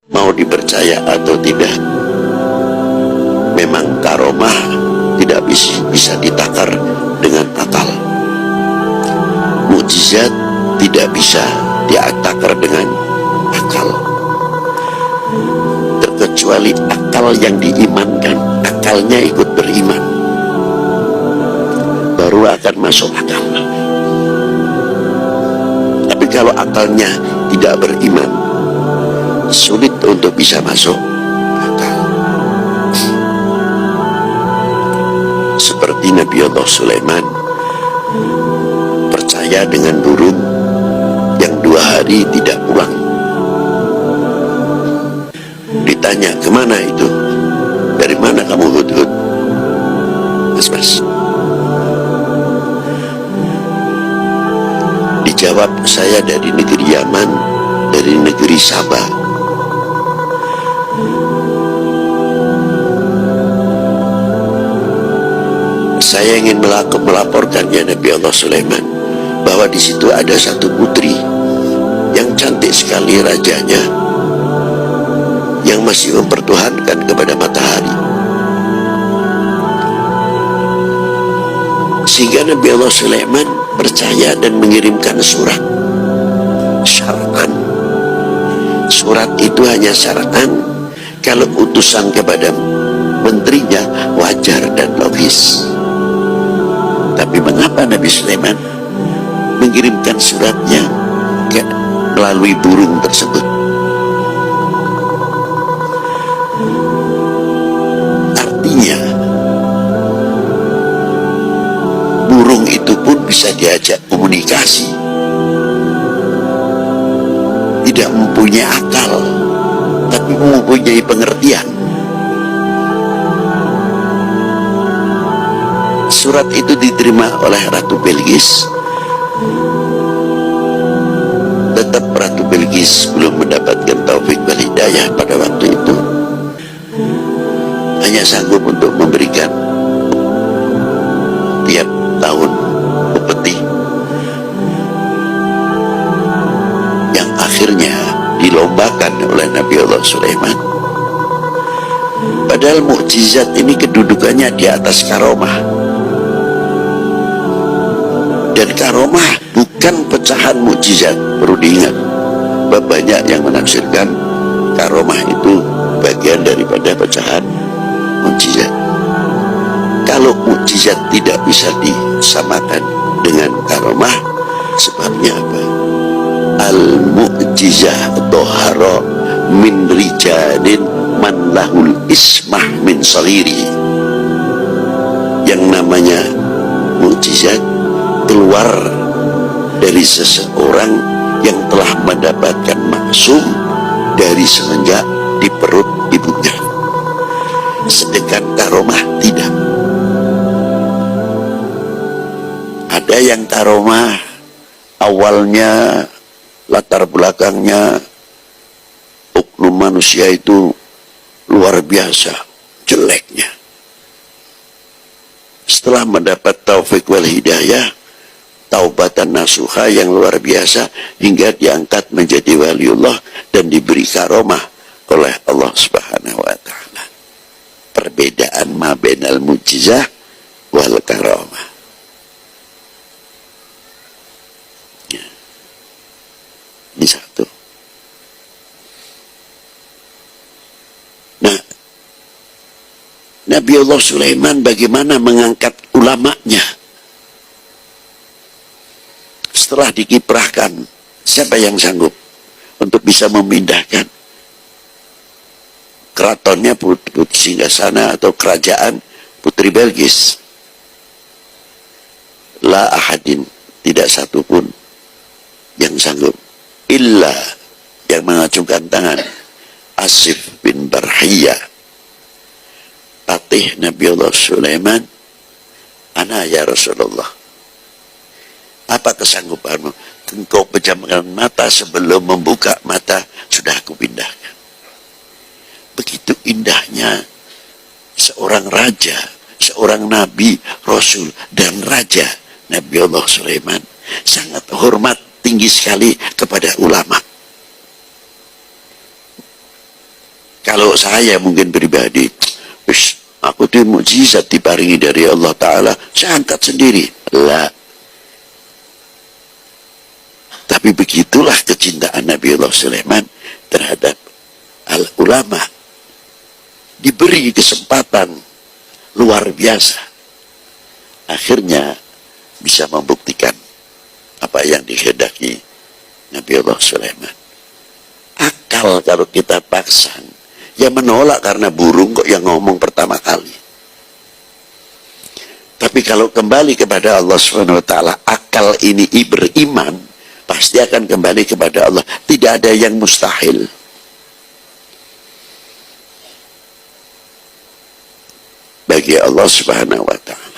mau dipercaya atau tidak, memang karomah tidak bisa ditakar dengan akal. Mukjizat tidak bisa ditakar dengan akal, terkecuali akal yang diimankan, akalnya ikut beriman, baru akan masuk akal. Tapi kalau akalnya tidak beriman, sulit untuk bisa masuk akal. Seperti Nabi Allah Sulaiman percaya dengan burung yang 2 hari tidak pulang. Ditanya, kemana itu? Dari mana kamu hudhud? Mas. Dijawab, saya dari negeri Yaman, dari negeri Sabah. Saya ingin melaporkan ya Nabi Allah Sulaiman, bahwa di situ ada satu putri yang cantik sekali, rajanya yang masih mempertuhankan kepada matahari. Sehingga Nabi Allah Sulaiman percaya dan mengirimkan surat syar'an. Surat itu hanya syar'an, kalau utusan kepada menterinya wajar dan logis. Tapi mengapa Nabi Sulaiman mengirimkan suratnya melalui burung tersebut? Artinya burung itu pun bisa diajak komunikasi, tidak mempunyai akal, tapi mempunyai pengertian. Surat itu diterima oleh Ratu Bilqis. Tetap Ratu Bilqis belum mendapatkan taufik wal hidayah pada waktu itu. Hanya sanggup untuk memberikan tiap tahun upeti yang akhirnya dilombakan oleh Nabi Allah Sulaiman. Padahal mukjizat ini kedudukannya di atas karomah. Dan karomah bukan pecahan mukjizat, perlu diingat. Banyak yang menafsirkan karomah itu bagian daripada pecahan mukjizat. Kalau mukjizat tidak bisa disamakan dengan karomah, sebabnya apa? Al-mu'jizah dohara min rijalin man lahul ismah min saliri. Yang namanya mukjizat keluar dari seseorang yang telah mendapatkan maksum dari semenjak di perut ibunya. Sedangkan karomah tidak. Ada yang karomah awalnya, latar belakangnya oknum manusia itu luar biasa jeleknya. Setelah mendapat taufik wal hidayah, taubatan nasuha yang luar biasa, hingga diangkat menjadi waliullah dan diberi karomah oleh Allah Subhanahu wa ta'ala. Perbedaan ma bainal mujizah wal karomah. Ya. Ini satu. Nah, Nabi Allah Sulaiman bagaimana mengangkat ulamanya? Setelah dikiprahkan, siapa yang sanggup untuk bisa memindahkan keratonnya Putri Singgasana atau kerajaan Putri Bilqis? La ahadin, tidak satupun yang sanggup, illa yang mengacungkan tangan Asif bin Barhiyah, patih Nabi Allah Sulaiman. Ana ya Rasulullah, apa kesanggupanmu? Engkau pejamkan mata, sebelum membuka mata sudah aku pindahkan. Begitu indahnya seorang raja, seorang nabi, rasul, dan raja. Nabi Allah Sulaiman sangat hormat tinggi sekali kepada ulama. Kalau saya mungkin pribadi, aku tuh mukjizat diparingi dari Allah Ta'ala, saya angkat sendiri. Lah. Tapi begitulah kecintaan Nabiullah Sulaiman terhadap al-ulama. Diberi kesempatan luar biasa. Akhirnya bisa membuktikan apa yang dikehendaki Nabiullah Sulaiman. Akal kalau kita paksa, ya menolak karena burung kok yang ngomong pertama kali. Tapi kalau kembali kepada Allah Subhanahu wa taala, akal ini beriman, pasti akan kembali kepada Allah. Tidak ada yang mustahil. Bagi Allah Subhanahu wa taala.